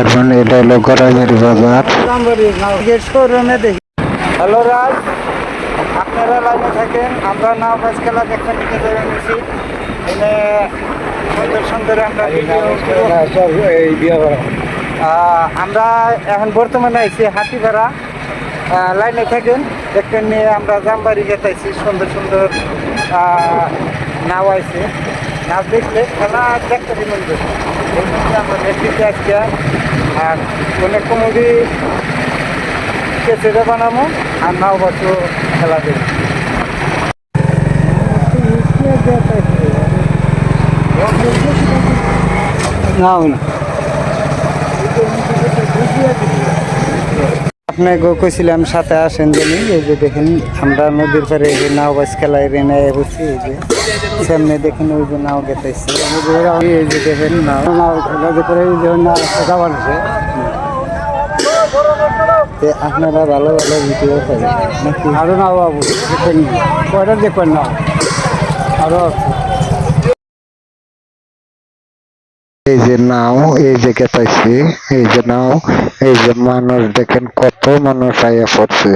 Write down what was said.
এখন এটা হলো গড়াইমারি বাজার। শোরুমে দেখি। হ্যালো রাজ, আপনারা লাইনে থাকেন, আমরা নাও বাস খেলা দেখতে নিতে চলে গেছি। এখানে সুন্দর সুন্দর আমরা আমরা এখন বর্তমানে আইছি হাতিপাড়া। লাইনে থাকেন, দেখতে নিয়ে আমরা জামবাড়ি যেতেছি। সুন্দর সুন্দর নাও আইছে, নাও দেখলে খেলা দেখতে মন করবে। এই মধ্যে আমরা দেখতেছি আজকে আর অনেক কমেডি কেসে বানাবো আর নাও বাসও খেলা দেখি। আপনি কইছিলাম সাথে আসেন জানি। এই যে দেখেন আমরা নদীর পাড়ে এই যে নাও বাস খেলায় রেনে বসছি। এই যে সামনে দেখেন ওই যে নাও গেতেছে। এই যে দেখেন নাও করে যাওয়ার আপনারা ভালো ভালো ভিডিও পাবেন নাকি? আরো নাও বাবু দেখেন, কয়টা দেখবেন নাও আরো এই যে নাও, এই যে গেতাইছি, এই যে নাও, এই যে মানুষ দেখেন কত মানুষ আইয়া পড়ছে।